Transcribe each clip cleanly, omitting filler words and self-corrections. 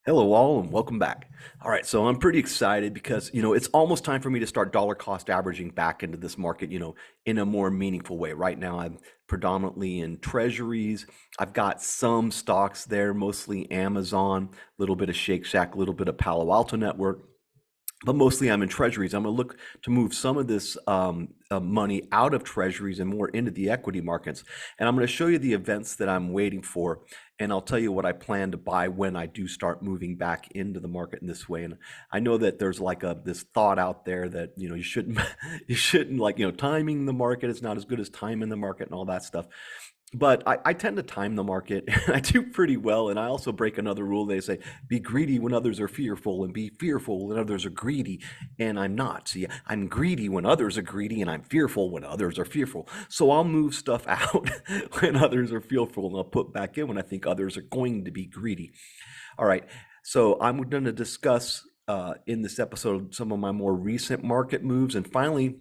Hello all and welcome back. All right, so I'm pretty excited because, it's almost time for me to start dollar cost averaging back into this market, in a more meaningful way. Right now, I'm predominantly in treasuries. I've got some stocks there, mostly Amazon, a little bit of Shake Shack, a little bit of Palo Alto Network, but mostly I'm in treasuries. I'm going to look to move some of this money out of treasuries and more into the equity markets. And I'm going to show you the events that I'm waiting for. And I'll tell you what I plan to buy when I do start moving back into the market in this way. And I know that there's like this thought out there that, you shouldn't, you shouldn't like, timing the market is not as good as time in the market and all that stuff. But I tend to time the market and I do pretty well. And I also break another rule. They say, be greedy when others are fearful and be fearful when others are greedy. And I'm not. See, I'm greedy when others are greedy and I'm fearful when others are fearful. So I'll move stuff out when others are fearful and I'll put back in when I think others are going to be greedy. All right. So I'm going to discuss in this episode some of my more recent market moves. And finally,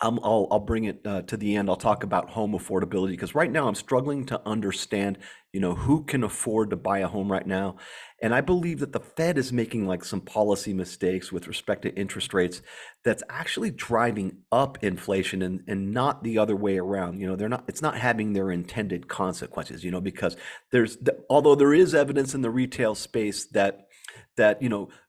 I'll bring it to the end. I'll talk about home affordability because right now I'm struggling to understand, who can afford to buy a home right now. And I believe that the Fed is making like some policy mistakes with respect to interest rates that's actually driving up inflation and not the other way around. It's not having their intended consequences, because although there is evidence in the retail space that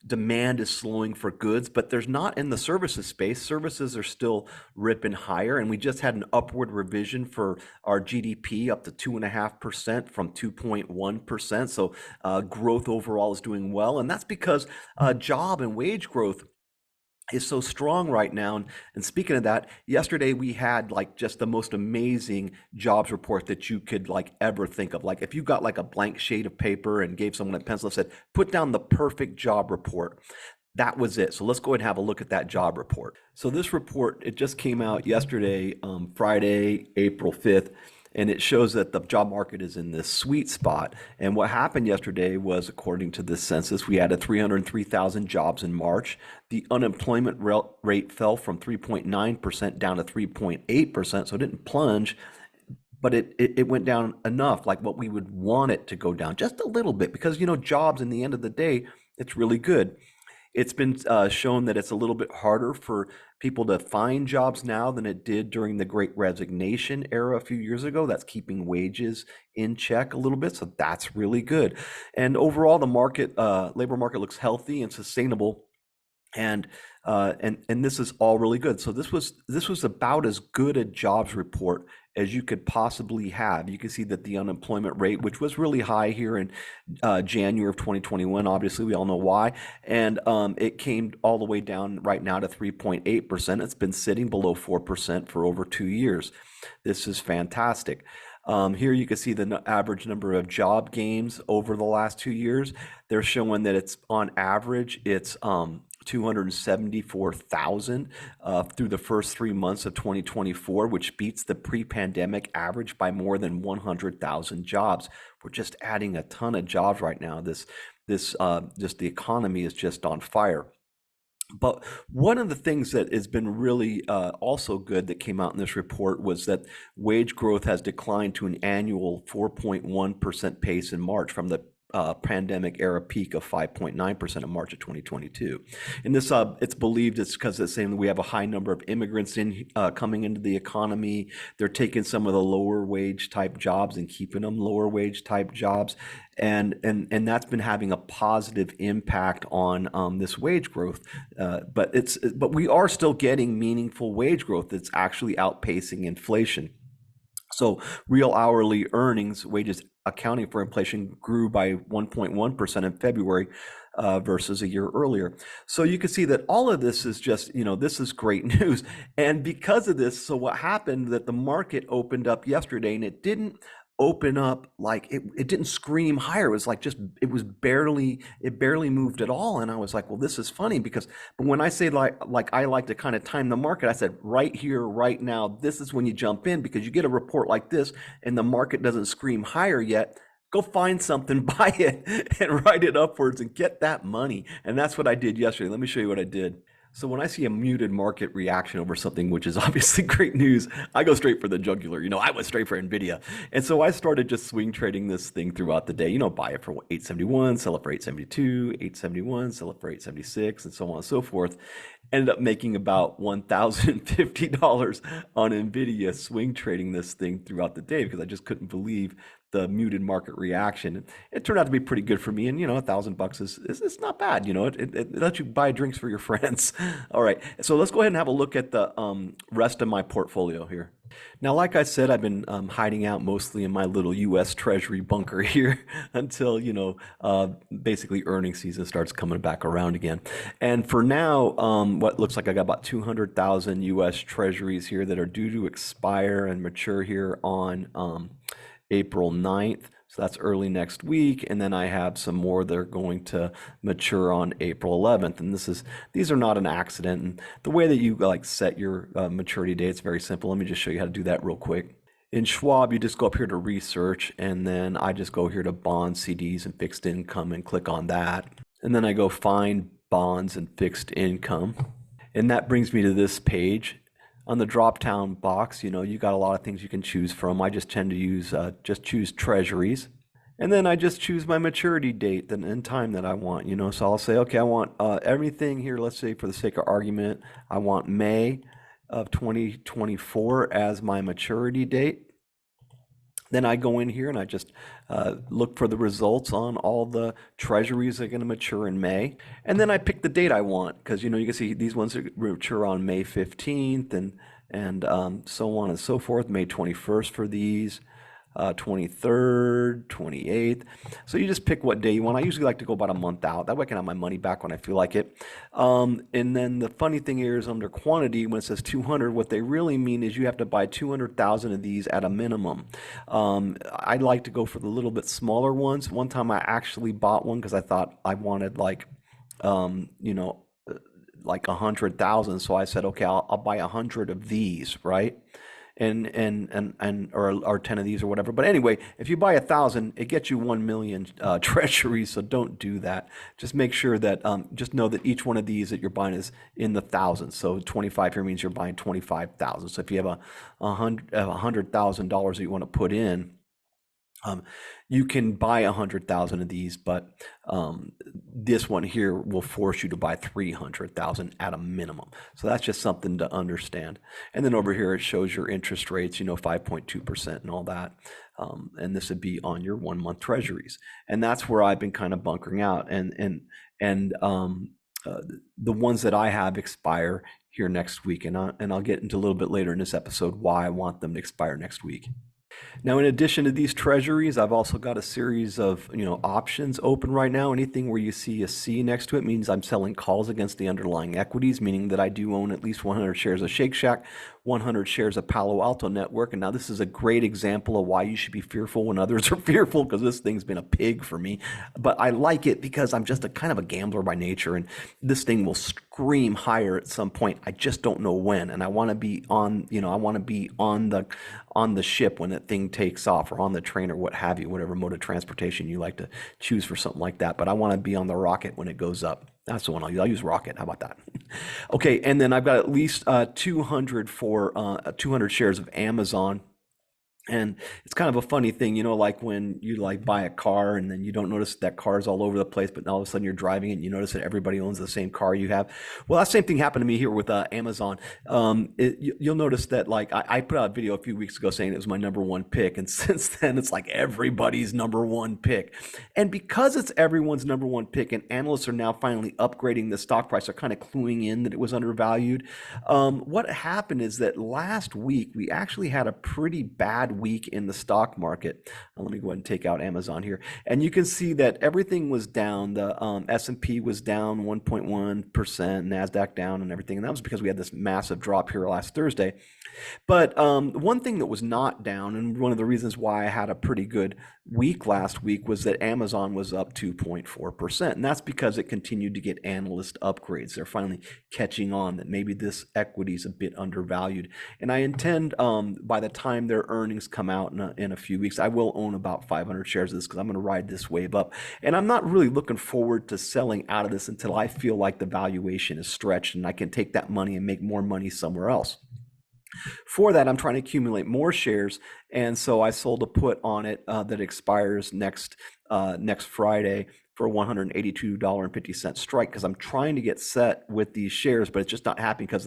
demand is slowing for goods, but there's not in the services space. Services are still ripping higher, and we just had an upward revision for our GDP up to 2.5% from 2.1%. So growth overall is doing well, and that's because job and wage growth is so strong right now. And speaking of that, yesterday we had like just the most amazing jobs report that you could like ever think of. Like if you got like a blank sheet of paper and gave someone a pencil and said, put down the perfect job report. That was it. So let's go ahead and have a look at that job report. So this report, it just came out yesterday, Friday, April 5th. And it shows that the job market is in this sweet spot. And what happened yesterday was, according to this census, we added 303,000 jobs in March. The unemployment rate fell from 3.9% down to 3.8%. So it didn't plunge, but it went down enough, like what we would want it to go down just a little bit, because, jobs in the end of the day, it's really good. It's been shown that it's a little bit harder for people to find jobs now than it did during the Great Resignation era a few years ago. That's keeping wages in check a little bit, so that's really good. And overall, the labor market looks healthy and sustainable, and this is all really good. So this was about as good a jobs report as you could possibly have. You can see that the unemployment rate, which was really high here in January of 2021, obviously we all know why, and it came all the way down right now to 3.8%. It's been sitting below 4% for over 2 years. This is fantastic. Here you can see the average number of job gains over the last 2 years. They're showing that it's on average, it's 274,000 through the first 3 months of 2024, which beats the pre-pandemic average by more than 100,000 jobs. We're just adding a ton of jobs right now. Just the economy is just on fire. But one of the things that has been really also good that came out in this report was that wage growth has declined to an annual 4.1% pace in March from the pandemic era peak of 5.9% in March of 2022. And this, it's believed it's because it's saying that we have a high number of immigrants coming into the economy. They're taking some of the lower wage type jobs and keeping them lower wage type jobs. And that's been having a positive impact on this wage growth. But we are still getting meaningful wage growth that's actually outpacing inflation. So real hourly earnings, wages accounting for inflation, grew by 1.1% in February versus a year earlier. So you can see that all of this is just, this is great news. And because of this, so what happened that the market opened up yesterday and it didn't open up like it didn't scream higher. It was like it barely moved at all. And I was like, well, this is funny because but when I say like I like to kind of time the market, I said right here, right now, this is when you jump in because you get a report like this and the market doesn't scream higher yet. Go find something, buy it, and ride it upwards and get that money. And that's what I did yesterday. Let me show you what I did. So when I see a muted market reaction over something, which is obviously great news, I go straight for the jugular. I went straight for Nvidia. And so I started just swing trading this thing throughout the day. Buy it for 871, sell it for 872, 871, sell it for 876, and so on and so forth. Ended up making about $1,050 on Nvidia swing trading this thing throughout the day because I just couldn't believe the muted market reaction. It turned out to be pretty good for me, and $1,000 is it's not bad. It lets you buy drinks for your friends. All right, so let's go ahead and have a look at the rest of my portfolio here. Now, like I said, I've been hiding out mostly in my little U.S. Treasury bunker here until, basically earnings season starts coming back around again. And for now, what looks like I got about 200,000 U.S. Treasuries here that are due to expire and mature here on April 9th. So that's early next week. And then I have some more that are going to mature on April 11th. And these are not an accident. And the way that you set your maturity date, it's very simple. Let me just show you how to do that real quick. In Schwab, you just go up here to research, and then I just go here to bonds, CDs, and fixed income and click on that. And then I go find bonds and fixed income. And that brings me to this page. On the drop-down box, you got a lot of things you can choose from. I just tend to use just choose treasuries, and then I just choose my maturity date and time that I want. So I'll say, okay, I want everything here. Let's say, for the sake of argument, I want May of 2024 as my maturity date. Then I go in here and I just look for the results on all the treasuries that are going to mature in May. And then I pick the date I want because, you can see these ones are mature on May 15th and so on and so forth. May 21st for these, 23rd, 28th. So you just pick what day you want. I usually like to go about a month out. That way I can have my money back when I feel like it. And then the funny thing here is under quantity, when it says 200, what they really mean is you have to buy 200,000 of these at a minimum. I'd like to go for the little bit smaller ones. One time I actually bought one because I thought I wanted like 100,000. So I said, okay, I'll buy 100 of these, right? Or 10 of these or whatever. But anyway, if you buy 1,000, it gets you 1 million treasuries. So don't do that. Just make sure that just know that each one of these that you're buying is in the thousands. So 25 here means you're buying 25,000. So if you have $100,000 that you want to put in, you can buy 100,000 of these, but this one here will force you to buy 300,000 at a minimum. So that's just something to understand. And then over here, it shows your interest rates, 5.2% and all that. And this would be on your 1 month treasuries. And that's where I've been kind of bunkering out. And the ones that I have expire here next week. And I'll get into a little bit later in this episode why I want them to expire next week. Now, in addition to these treasuries, I've also got a series of options open right now. Anything where you see a C next to it means I'm selling calls against the underlying equities, meaning that I do own at least 100 shares of Shake Shack, 100 shares of Palo Alto Network. And now this is a great example of why you should be fearful when others are fearful, because this thing's been a pig for me. But I like it because I'm just a kind of a gambler by nature, and this thing will scream higher at some point. I just don't know when, and I want to be on, I want to be on the ship when that thing takes off, or on the train, or what have you, whatever mode of transportation you like to choose for something like that. But I want to be on the rocket when it goes up. That's the one I'll use. I'll use rocket. How about that? Okay, and then I've got at least 200 shares of Amazon. And it's kind of a funny thing, like when you buy a car and then you don't notice that car's all over the place, but all of a sudden you're driving it and you notice that everybody owns the same car you have. Well, that same thing happened to me here with Amazon. You'll notice that I put out a video a few weeks ago saying it was my number one pick. And since then, it's like everybody's number one pick. And because it's everyone's number one pick, and analysts are now finally upgrading the stock price, are kind of cluing in that it was undervalued. What happened is that last week, we actually had a pretty bad week in the stock market. Let me go ahead and take out Amazon here, and you can see that everything was down. The S&P was down 1.1%, NASDAQ down, and everything. And that was because we had this massive drop here last Thursday. But one thing that was not down, and one of the reasons why I had a pretty good week last week, was that Amazon was up 2.4%. And that's because it continued to get analyst upgrades. They're finally catching on that maybe this equity is a bit undervalued. And I intend, by the time their earnings come out in a few weeks, I will own about 500 shares of this because I'm going to ride this wave up. And I'm not really looking forward to selling out of this until I feel like the valuation is stretched and I can take that money and make more money somewhere else. For that, I'm trying to accumulate more shares, and so I sold a put on it that expires next Friday for $182.50 strike because I'm trying to get set with these shares, but it's just not happening because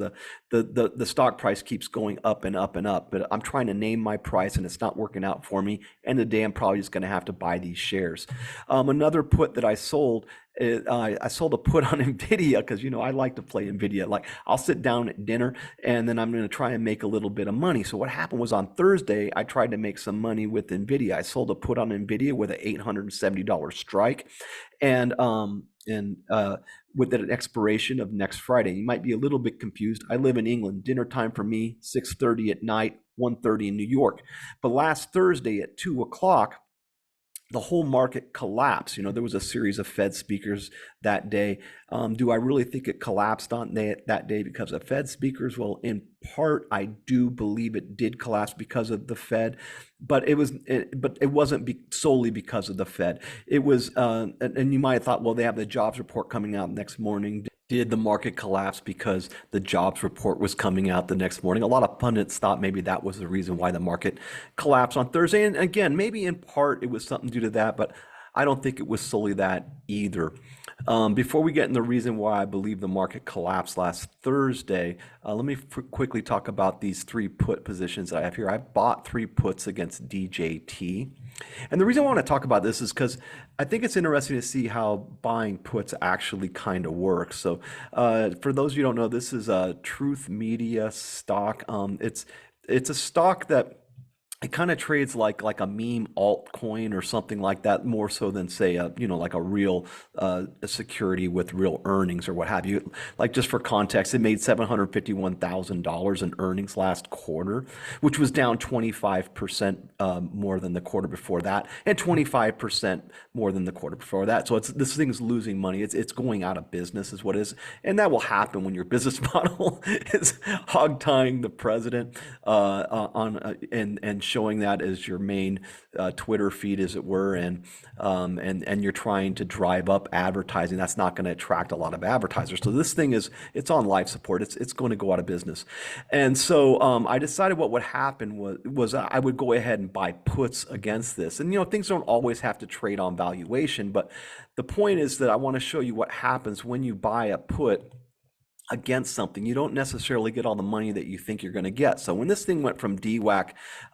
the stock price keeps going up and up and up. But I'm trying to name my price, and it's not working out for me. End of the day, I'm probably just going to have to buy these shares. Another put that I sold, I sold a put on Nvidia because I like to play Nvidia. Like I'll sit down at dinner and then I'm going to try and make a little bit of money. So what happened was on Thursday I tried to make some money with Nvidia. I sold a put on Nvidia with an $870 strike, and with an expiration of next Friday. You might be a little bit confused. I live in England. Dinner time for me 6:30 at night, 1:30 in New York. But last Thursday at 2 o'clock, the whole market collapsed. There was a series of Fed speakers that day. Do I really think it collapsed on that day because of Fed speakers? Well, in part, I do believe it did collapse because of the Fed, but it wasn't solely because of the Fed. It was, and you might have thought, well, they have the jobs report coming out next morning. Did the market collapse because the jobs report was coming out the next morning? A lot of pundits thought maybe that was the reason why the market collapsed on Thursday. And again, maybe in part it was something due to that, but I don't think it was solely that either. Before we get into the reason why I believe the market collapsed last Thursday, let me quickly talk about these three put positions that I have here. I bought three puts against DJT. And the reason I want to talk about this is because I think it's interesting to see how buying puts actually kind of works. So for those of you who don't know, this is a Truth Media stock. It's a stock that it kind of trades like a meme altcoin or something like that, more so than say like a real security with real earnings or what have you. Like just for context, it made $751,000 in earnings last quarter, which was down 25% more than the quarter before that, and 25% more than the quarter before that. So this thing's losing money. It's going out of business, is what it is, and that will happen when your business model is hog tying the president and showing that as your main Twitter feed, as it were, and you're trying to drive up advertising. That's not going to attract a lot of advertisers. So this thing it's on life support. It's going to go out of business. And so I decided what would happen was I would go ahead and buy puts against this. And things don't always have to trade on valuation, but the point is that I want to show you what happens when you buy a put against something. You don't necessarily get all the money that you think you're going to get. So when this thing went from DWAC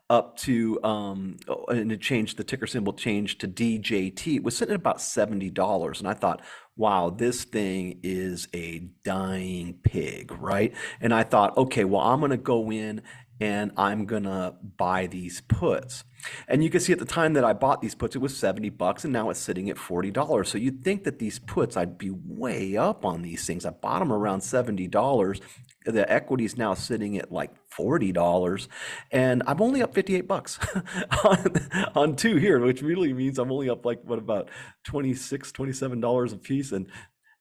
up to and it changed, the ticker symbol changed to DJT, it was sitting at about $70, and I thought, wow, this thing is a dying pig, right? And I thought, okay, well, I'm going to go in and I'm gonna buy these puts. And you can see at the time that I bought these puts, it was $70, and now it's sitting at $40. So you'd think that these puts, I'd be way up on these things. I bought them around $70. The equity is now sitting at like $40, and I'm only up $58 on two here, which really means I'm only up like about $26, $27 a piece. And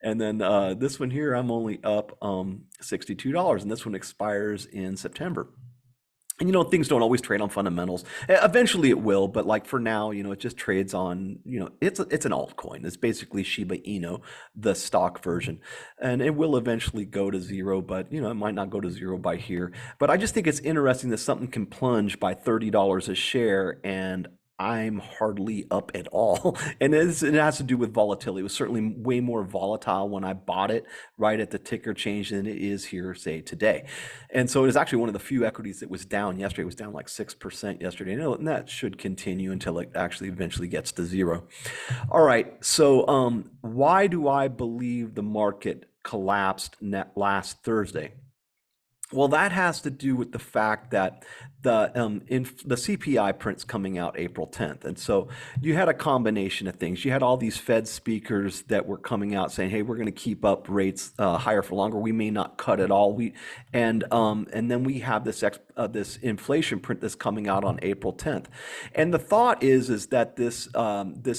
then this one here, I'm only up $62, and this one expires in September. And things don't always trade on fundamentals. Eventually it will, but like for now, it just trades on, it's an altcoin. It's basically Shiba Inu, the stock version. And it will eventually go to zero, but it might not go to zero by here. But I just think it's interesting that something can plunge by $30 a share, and I'm hardly up at all. And it has to do with volatility. It was certainly way more volatile when I bought it right at the ticker change than it is here, say, today. And so it was actually one of the few equities that was down yesterday. It was down like 6% yesterday. And that should continue until it actually eventually gets to zero. All right. So why do I believe the market collapsed last Thursday? Well, that has to do with the fact that the CPI print's coming out April 10th, and so you had a combination of things. You had all these Fed speakers that were coming out saying, "Hey, we're going to keep up rates higher for longer. We may not cut at all." And then we have this inflation print that's coming out on April 10th, and the thought is that this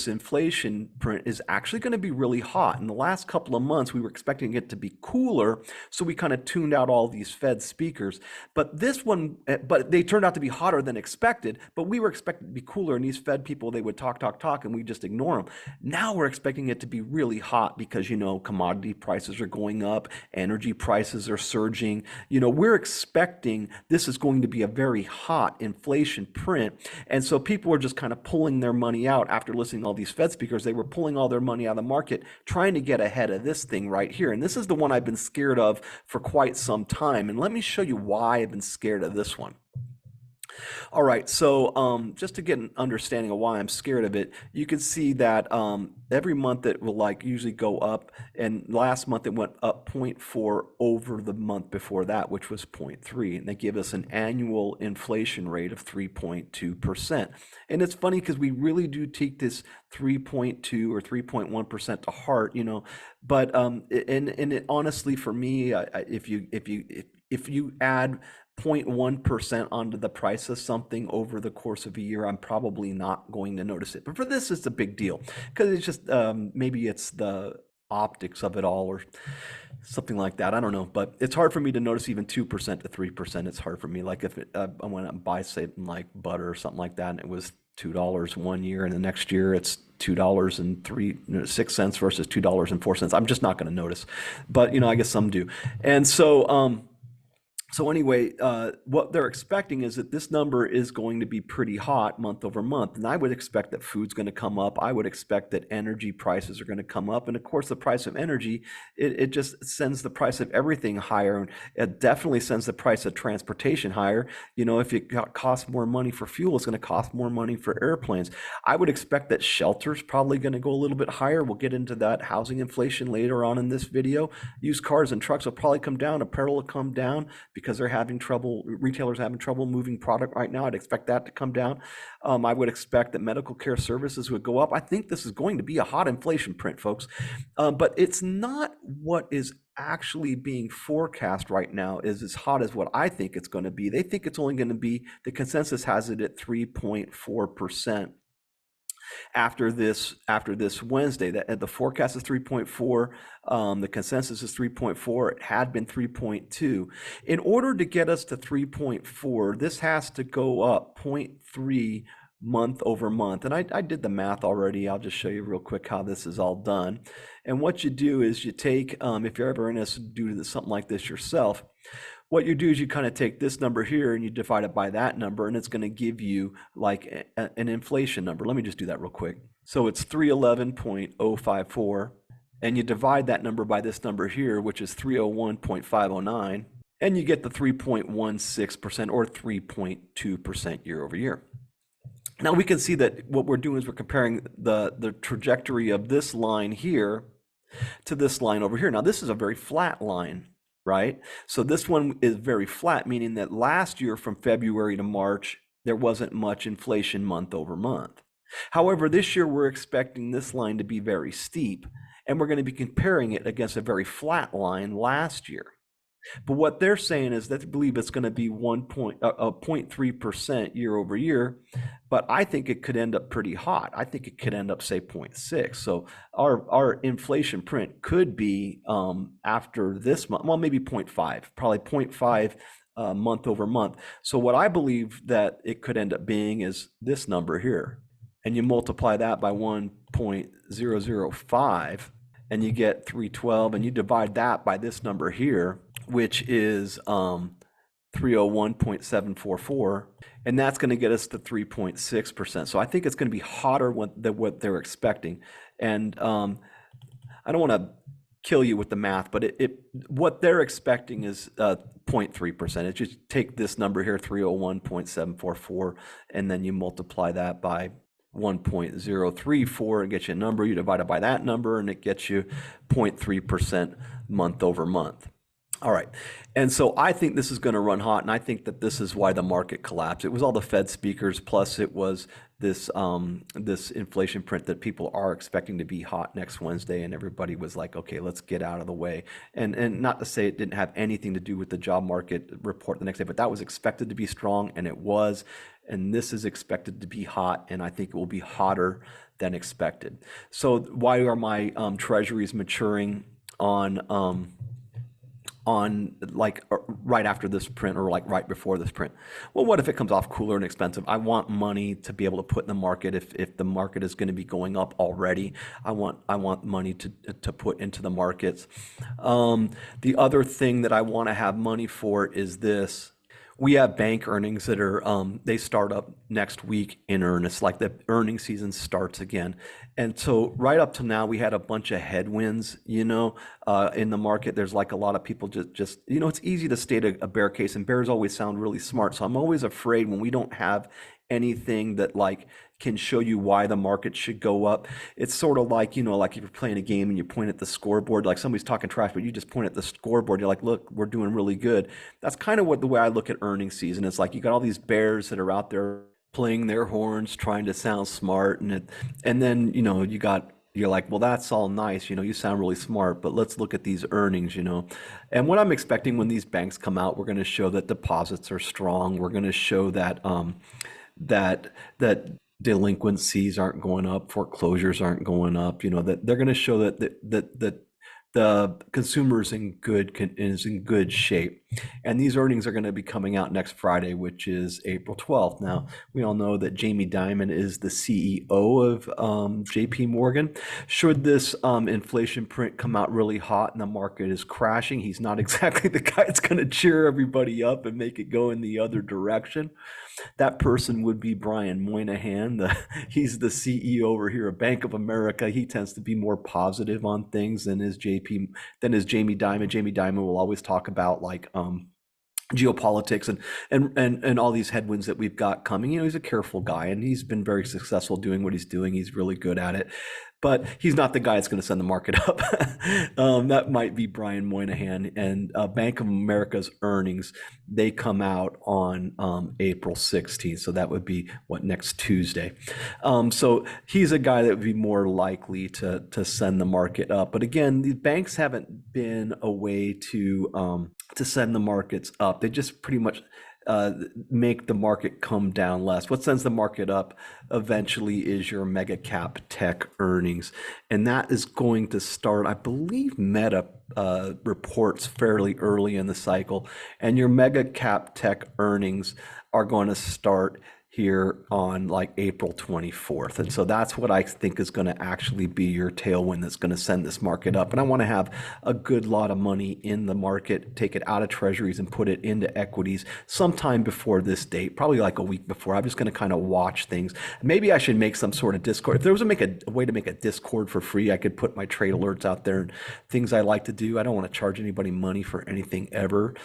inflation print is actually going to be really hot. In the last couple of months, we were expecting it to be cooler, so we kind of tuned out all these Fed speakers. But they turned out to be hotter than expected. But we were expecting it to be cooler, and these Fed people, they would talk, and we just ignore them. Now we're expecting it to be really hot because commodity prices are going up, energy prices are surging. We're expecting this is going to be a very hot inflation print, and so people were just kind of pulling their money out after listening to all these Fed speakers. They were pulling all their money out of the market, trying to get ahead of this thing right here. And this is the one I've been scared of for quite some time. And let me show you why I've been scared of this one. All right, so just to get an understanding of why I'm scared of it, you can see that every month it will usually go up, and last month it went up 0.4 over the month before that, which was 0.3, and they give us an annual inflation rate of 3.2%. And it's funny because we really do take this 3.2 or 3.1% to heart, but honestly, for me, if you add 0.1% onto the price of something over the course of a year, I'm probably not going to notice it. But for this, it's a big deal because it's just maybe it's the optics of it all or something like that. I don't know, but it's hard for me to notice even 2% to 3%. It's hard for me. Like if I went out and buy something like butter or something like that, and it was $2 one year, and the next year it's $2.06 versus $2.04. I'm just not going to notice, but I guess some do. And so anyway, what they're expecting is that this number is going to be pretty hot month over month. And I would expect that food's going to come up. I would expect that energy prices are going to come up. And of course, the price of energy, it just sends the price of everything higher. And it definitely sends the price of transportation higher. If it costs more money for fuel, it's going to cost more money for airplanes. I would expect that shelter's probably going to go a little bit higher. We'll get into that housing inflation later on in this video. Used cars and trucks will probably come down. Apparel will come down because they're having trouble, retailers are having trouble moving product right now. I'd expect that to come down. I would expect that medical care services would go up. I think this is going to be a hot inflation print, folks. But it's not what is actually being forecast right now is as hot as what I think it's going to be. They think it's only going to be, the consensus has it at 3.4%. After this Wednesday, the forecast is 3.4. The consensus is 3.4. It had been 3.2. In order to get us to 3.4, this has to go up 0.3 month over month. And I did the math already. I'll just show you real quick how this is all done. And what you do is you take, if you're ever in this, do something like this yourself, what you do is you kind of take this number here and you divide it by that number, and it's going to give you like an inflation number. Let me just do that real quick. So it's 311.054, and you divide that number by this number here, which is 301.509, and you get the 3.16% or 3.2% year over year. Now we can see that what we're doing is we're comparing the trajectory of this line here to this line over here. Now this is a very flat line, right? So this one is very flat, meaning that last year from February to March, there wasn't much inflation month over month. However, this year we're expecting this line to be very steep, and we're going to be comparing it against a very flat line last year. But what they're saying is that they believe it's going to be 0.3% year over year, but I think it could end up pretty hot. I think it could end up, say, 0.6. So our inflation print could be after this month, well, maybe 0.5, probably 0.5 month over month. So what I believe that it could end up being is this number here, and you multiply that by 1.005, and you get 312, and you divide that by this number here, which is 301.744, and that's going to get us to 3.6%. So I think it's going to be hotter than what they're expecting. And I don't want to kill you with the math, but what they're expecting is 0.3%. It's just take this number here, 301.744, and then you multiply that by 1.034 and get you a number. You divide it by that number, and it gets you 0.3% month over month. All right. And so I think this is going to run hot, and I think that this is why the market collapsed. It was all the Fed speakers, plus it was this inflation print that people are expecting to be hot next Wednesday, and everybody was like, okay, let's get out of the way. And not to say it didn't have anything to do with the job market report the next day, but that was expected to be strong, and it was. And this is expected to be hot, and I think it will be hotter than expected. So why are my treasuries maturing on like right after this print or like right before this print? Well, what if it comes off cooler and expensive? I want money to be able to put in the market. If the market is going to be going up already, I want money to put into the markets. The other thing that I want to have money for is this. We have bank earnings that are they start up next week in earnest, like the earning season starts again. And so right up to now we had a bunch of headwinds, in the market. There's like a lot of people just it's easy to state a bear case, and bears always sound really smart. So I'm always afraid when we don't have anything that like can show you why the market should go up. It's sort of like, like if you're playing a game and you point at the scoreboard, like somebody's talking trash, but you just point at the scoreboard. You're like, look, we're doing really good. That's kind of what the way I look at earnings season. It's like you got all these bears that are out there playing their horns, trying to sound smart, and then you're like, well, that's all nice, you sound really smart, but let's look at these earnings. And what I'm expecting when these banks come out, we're going to show that deposits are strong. We're going to show that that delinquencies aren't going up, foreclosures aren't going up. That they're going to show that the consumer is in good shape. And these earnings are going to be coming out next Friday, which is April 12th. Now, we all know that Jamie Dimon is the CEO of JP Morgan. Should this inflation print come out really hot and the market is crashing, he's not exactly the guy that's going to cheer everybody up and make it go in the other direction. That person would be Brian Moynihan. He's the CEO over here of Bank of America. He tends to be more positive on things than is Jamie Dimon. Jamie Dimon will always talk about like geopolitics and all these headwinds that we've got coming. He's a careful guy, and he's been very successful doing what he's doing. He's really good at it, but he's not the guy that's going to send the market up. That might be Brian Moynihan. And Bank of America's earnings, they come out on April 16th. So that would be next Tuesday. So he's a guy that would be more likely to send the market up. But again, the banks haven't been a way to send the markets up. They just pretty much make the market come down less. What sends the market up eventually is your mega cap tech earnings. And that is going to start, I believe Meta reports fairly early in the cycle. And your mega cap tech earnings are going to start here on like April 24th. And so that's what I think is going to actually be your tailwind that's going to send this market up. And I want to have a good lot of money in the market, take it out of treasuries and put it into equities sometime before this date, probably like a week before. I'm just going to kind of watch things. Maybe I should make some sort of Discord. If there was a way to make a Discord for free, I could put my trade alerts out there and things I like to do. I don't want to charge anybody money for anything ever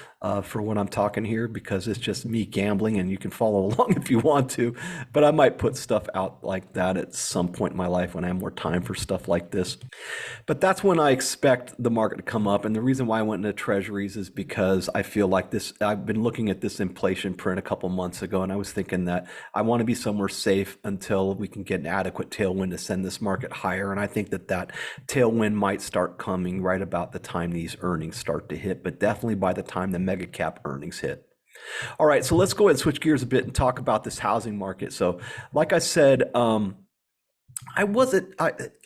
for what I'm talking here, because it's just me gambling, and you can follow along if you want to, but I might put stuff out like that at some point in my life when I have more time for stuff like this. But that's when I expect the market to come up. And the reason why I went into treasuries is because I feel like I've been looking at this inflation print a couple months ago, and I was thinking that I want to be somewhere safe until we can get an adequate tailwind to send this market higher. And I think that tailwind might start coming right about the time these earnings start to hit, but definitely by the time the mega cap earnings hit. All right, so let's go ahead and switch gears a bit and talk about this housing market. So, like I said, I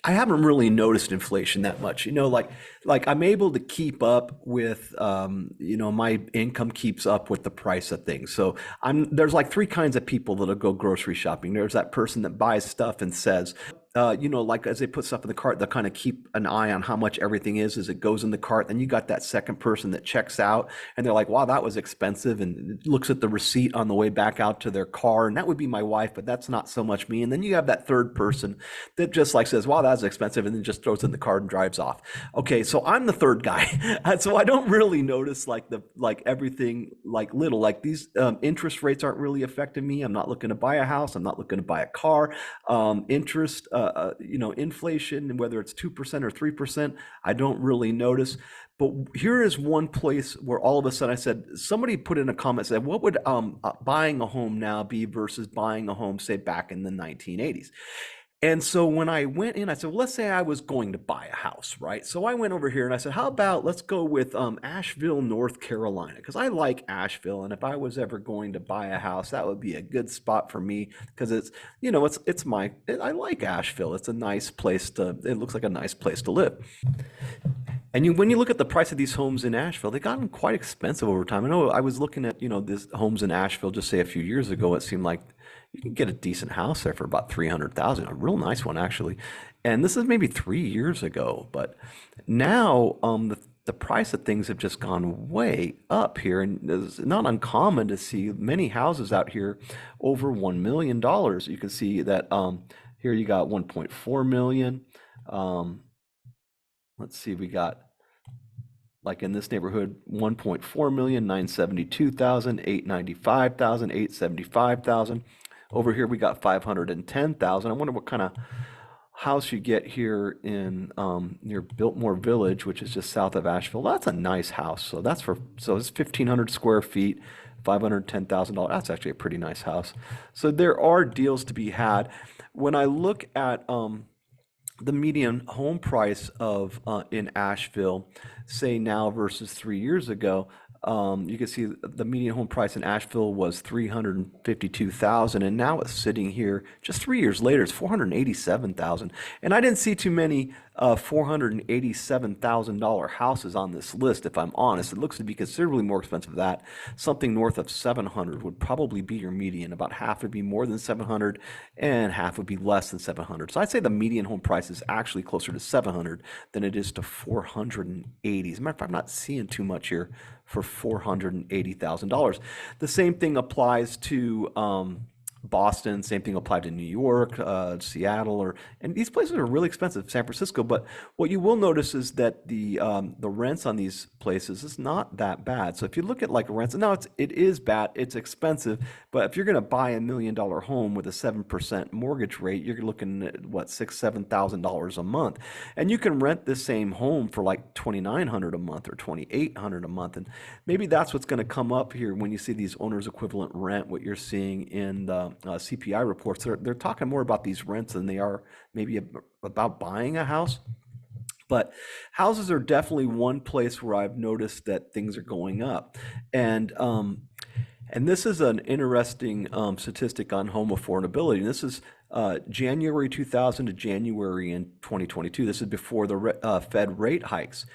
haven't really noticed inflation that much. Like I'm able to keep up with, my income keeps up with the price of things. So there's like three kinds of people that'll go grocery shopping. There's that person that buys stuff and says, like as they put stuff in the cart, they'll kind of keep an eye on how much everything is as it goes in the cart. Then you got that second person that checks out and they're like, wow, that was expensive, and looks at the receipt on the way back out to their car. And that would be my wife, but that's not so much me. And then you have that third person that just like says, wow, that's expensive, and then just throws it in the cart and drives off. Okay, so I'm the third guy. So I don't really notice like everything like little, like these interest rates aren't really affecting me. I'm not looking to buy a house. I'm not looking to buy a car. Interest inflation, and whether it's 2% or 3%, I don't really notice. But here is one place where all of a sudden I said, somebody put in a comment, said, what would buying a home now be versus buying a home, say, back in the 1980s? And so when I went in, I said, well, let's say I was going to buy a house, right? So I went over here and I said, how about let's go with Asheville, North Carolina, because I like Asheville. And if I was ever going to buy a house, that would be a good spot for me because I like Asheville. It's a nice place it looks like a nice place to live. And when you look at the price of these homes in Asheville, they've gotten quite expensive over time. I know I was looking at, these homes in Asheville just say a few years ago. It seemed like you can get a decent house there for about $300,000, a real nice one actually. And this is maybe 3 years ago, but now the price of things have just gone way up here, and it's not uncommon to see many houses out here over $1 million. You can see that here you got 1.4 million. Let's see, we got, like in this neighborhood, 1.4 million, 972,000, 895,000, 875,000. Over here we got 510,000. I wonder what kind of house you get here in near Biltmore Village, which is just south of Asheville. That's a nice house. So it's 1,500 square feet, $510,000. That's actually a pretty nice house. So there are deals to be had. When I look at the median home price of in Asheville, say now versus 3 years ago, you can see the median home price in Asheville was $352,000, and now it's sitting here just 3 years later. It's $487,000, and I didn't see too many $487,000 houses on this list. If I'm honest, it looks to be considerably more expensive than that. Something north of 700 would probably be your median. About half would be more than 700, and half would be less than 700. So I'd say the median home price is actually closer to 700 than it is to 480. As a matter of fact, I'm not seeing too much here for $480,000. The same thing applies to Boston, same thing applied to New York, Seattle, and these places are really expensive, San Francisco. But what you will notice is that the rents on these places is not that bad. So if you look at like rents, now it is bad, it's expensive, but if you're going to buy $1 million home with a 7% mortgage rate, you're looking at what, $6,000-$7,000 a month, and you can rent the same home for like $2,900 a month or $2,800 a month, and maybe that's what's going to come up here when you see these owner's equivalent rent. What you're seeing in the CPI reports, they're talking more about these rents than they are maybe about buying a house. But houses are definitely one place where I've noticed that things are going up. And this is an interesting statistic on home affordability. And this is January 2000 to January in 2022. This is before the Fed rate hikes.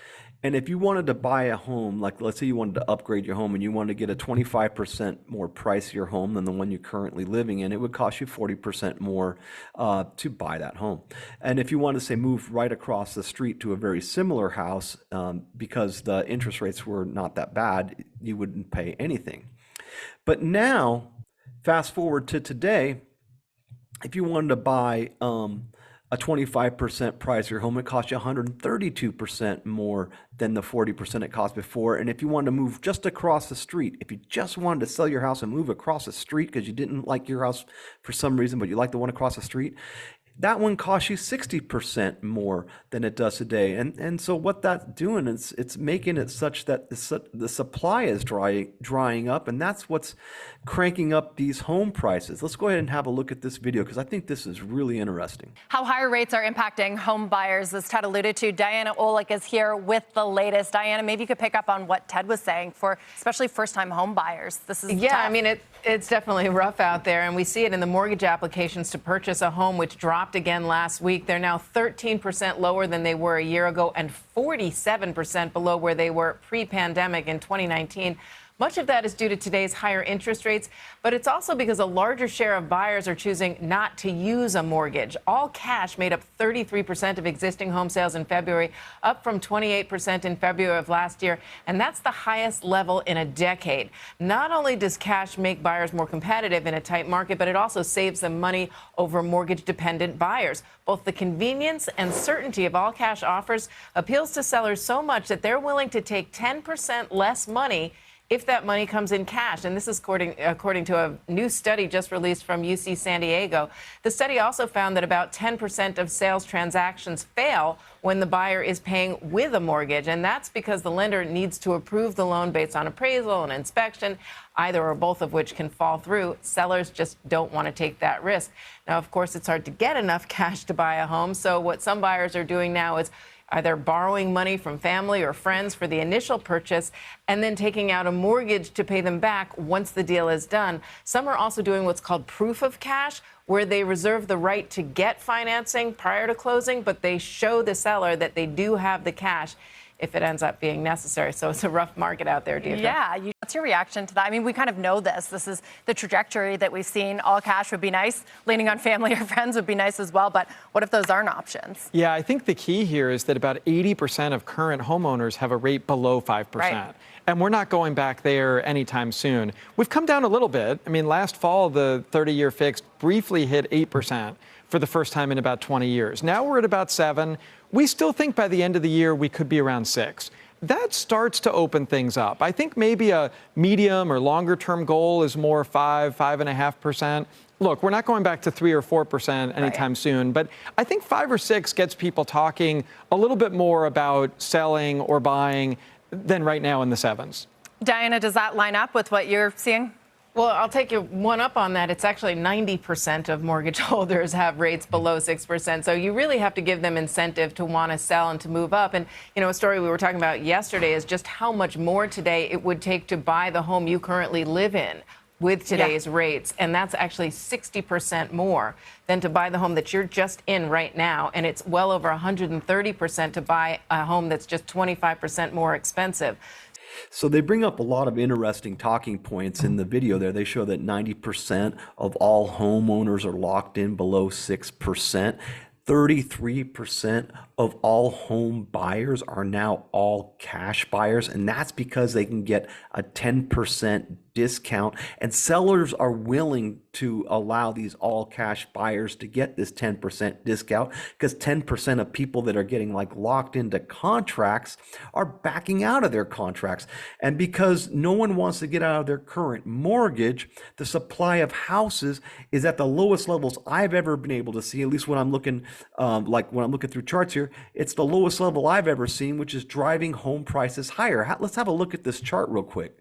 And if you wanted to buy a home, like let's say you wanted to upgrade your home and you wanted to get a 25% more pricier home than the one you're currently living in, it would cost you 40% more to buy that home. And if you wanted to say move right across the street to a very similar house, because the interest rates were not that bad, you wouldn't pay anything. But now, fast forward to today, if you wanted to buy a 25% price your home, it costs you 132% more than the 40% it cost before. And if you wanted to move just across the street, if you just wanted to sell your house and move across the street because you didn't like your house for some reason, but you like the one across the street, that one costs you 60% more than it does today. And so what that's doing is it's making it such that the supply is drying up, and that's what's cranking up these home prices. Let's go ahead and have a look at this video because I think this is really interesting. How higher rates are impacting home buyers, as Ted alluded to. Diana Olick is here with the latest. Diana, maybe you could pick up on what Ted was saying for especially first-time home buyers. This is tough. I mean, it's definitely rough out there, and we see it in the mortgage applications to purchase a home, which dropped again last week. They're now 13% lower than they were a year ago and 47% below where they were pre-pandemic in 2019. Much of that is due to today's higher interest rates, but it's also because a larger share of buyers are choosing not to use a mortgage. All cash made up 33% of existing home sales in February, up from 28% in February of last year, and that's the highest level in a decade. Not only does cash make buyers more competitive in a tight market, but it also saves them money over mortgage-dependent buyers. Both the convenience and certainty of all cash offers appeals to sellers so much that they're willing to take 10% less money if that money comes in cash. And this is according to a new study just released from UC San Diego. The study also found that about 10% of sales transactions fail when the buyer is paying with a mortgage. And that's because the lender needs to approve the loan based on appraisal and inspection, either or both of which can fall through. Sellers just don't want to take that risk. Now, of course, it's hard to get enough cash to buy a home. So what some buyers are doing now is either borrowing money from family or friends for the initial purchase and then taking out a mortgage to pay them back once the deal is done. Some are also doing what's called proof of cash, where they reserve the right to get financing prior to closing, but they show the seller that they do have the cash if it ends up being necessary. So it's a rough market out there, Deirdre. Yeah. What's your reaction to that? I mean, we kind of know this. This is the trajectory that we've seen. All cash would be nice. Leaning on family or friends would be nice as well. But what if those aren't options? Yeah, I think the key here is that about 80% of current homeowners have a rate below 5%. Right. And we're not going back there anytime soon. We've come down a little bit. I mean, last fall, the 30-year fixed briefly hit 8% for the first time in about 20 years. Now we're at about 7. We still think by the end of the year we could be around 6. That starts to open things up. I think maybe a medium or longer term goal is more 5.5%. Look, we're not going back to 3 or 4% anytime soon, but I think 5 or 6 gets people talking a little bit more about selling or buying than right now in the 7s. Diana, does that line up with what you're seeing? Well, I'll take you one up on that. It's actually 90% of mortgage holders have rates below 6%. So you really have to give them incentive to want to sell and to move up. And, you know, a story we were talking about yesterday is just how much more today it would take to buy the home you currently live in with today's rates. And that's actually 60% more than to buy the home that you're just in right now. And it's well over 130% to buy a home that's just 25% more expensive. So they bring up a lot of interesting talking points in the video there. They show that 90% of all homeowners are locked in below 6%. 33% of all home buyers are now all cash buyers, and that's because they can get a 10% discount, and sellers are willing to allow these all cash buyers to get this 10% discount because 10% of people that are getting like locked into contracts are backing out of their contracts. And because no one wants to get out of their current mortgage, the supply of houses is at the lowest levels I've ever been able to see, at least when I'm looking like when I'm looking through charts here. It's the lowest level I've ever seen, which is driving home prices higher. Let's have a look at this chart real quick.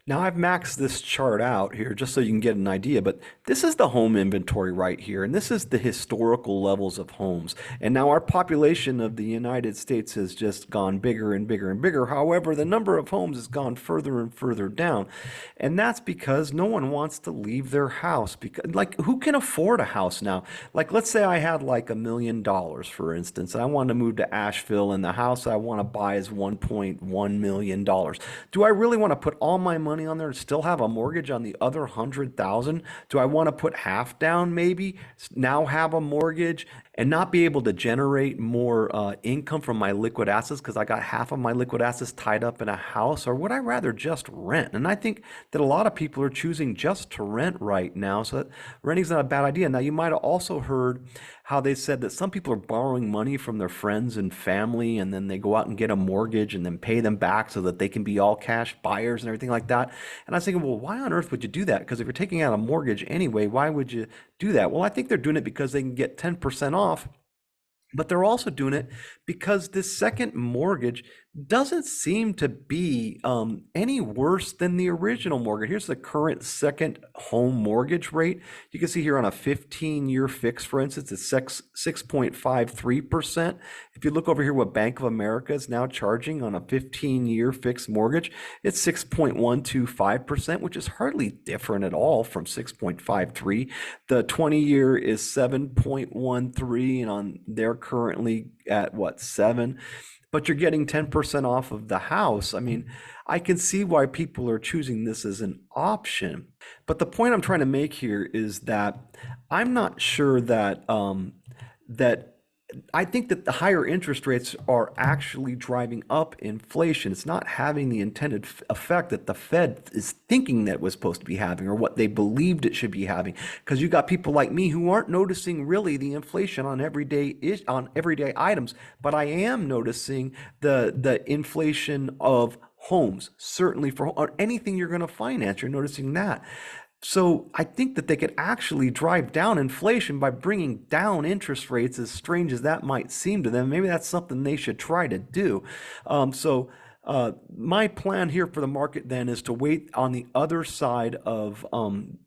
Now I've maxed this chart out here just so you can get an idea, but this is the home inventory right here, and this is the historical levels of homes. And now our population of the United States has just gone bigger and bigger and bigger. However, the number of homes has gone further and further down. And that's because no one wants to leave their house. Because, like, who can afford a house now? Like, let's say I had like $1 million, for instance, and I wanted to move to Asheville, and the house I want to buy is $1.1 million. Do I really want to put all my money on there and still have a mortgage on the other 100,000? Do I want to put half down, maybe now have a mortgage and not be able to generate more income from my liquid assets because I got half of my liquid assets tied up in a house? Or would I rather just rent? And I think that a lot of people are choosing just to rent right now, so that renting's not a bad idea. Now, you might have also heard how they said that some people are borrowing money from their friends and family, and then they go out and get a mortgage and then pay them back so that they can be all cash buyers and everything like that. And I was thinking, well, why on earth would you do that? Because if you're taking out a mortgage anyway, why would you do that? Well, I think they're doing it because they can get 10% off, but they're also doing it because this second mortgage doesn't seem to be any worse than the original mortgage. Here's the current second home mortgage rate. You can see here on a 15-year fix, for instance, it's 6.53%. If you look over here what Bank of America is now charging on a 15-year fixed mortgage, it's 6.125%, which is hardly different at all from 6.53. The 20-year is 7.13, and they're currently at what, 7? But you're getting 10% off of the house. I mean, I can see why people are choosing this as an option. But the point I'm trying to make here is that I'm not sure that I think that the higher interest rates are actually driving up inflation. It's not having the intended effect that the Fed is thinking that it was supposed to be having, or what they believed it should be having. Because you got people like me who aren't noticing really the inflation on everyday items, but I am noticing the inflation of homes, certainly for or anything you're going to finance. You're noticing that. So I think that they could actually drive down inflation by bringing down interest rates, as strange as that might seem to them. Maybe that's something they should try to do. My plan here for the market then is to wait on the other side of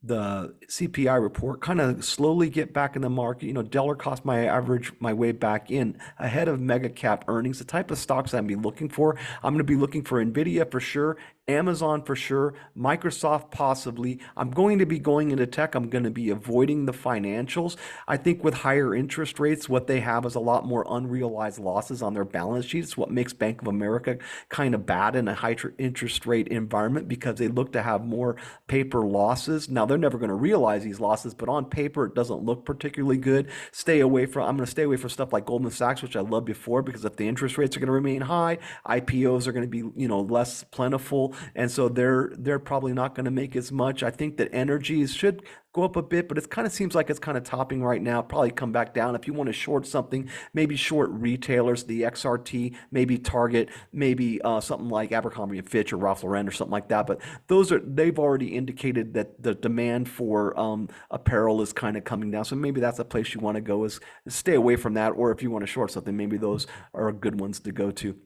the CPI report, kind of slowly get back in the market. Dollar cost my average my way back in ahead of mega cap earnings, the type of stocks I'm be looking for. I'm going to be looking for Nvidia for sure, Amazon for sure, Microsoft possibly. I'm going to be going into tech. I'm going to be avoiding the financials. I think with higher interest rates, what they have is a lot more unrealized losses on their balance sheets. What makes Bank of America kind of bad in a high interest rate environment, because they look to have more paper losses. Now, they're never going to realize these losses, but on paper, it doesn't look particularly good. I'm going to stay away from stuff like Goldman Sachs, which I loved before, because if the interest rates are going to remain high, IPOs are going to be, less plentiful. And so they're probably not going to make as much. I think that energies should go up a bit, but it kind of seems like it's kind of topping right now. Probably come back down. If you want to short something, maybe short retailers, the XRT, maybe Target, maybe something like Abercrombie and Fitch or Ralph Lauren or something like that. But they've already indicated that the demand for apparel is kind of coming down. So maybe that's a place you want to go, is stay away from that. Or if you want to short something, maybe those are good ones to go to.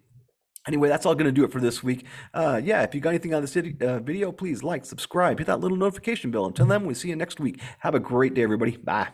Anyway, that's all going to do it for this week. If you got anything on this video, please like, subscribe, hit that little notification bell. Until then, we'll see you next week. Have a great day, everybody. Bye.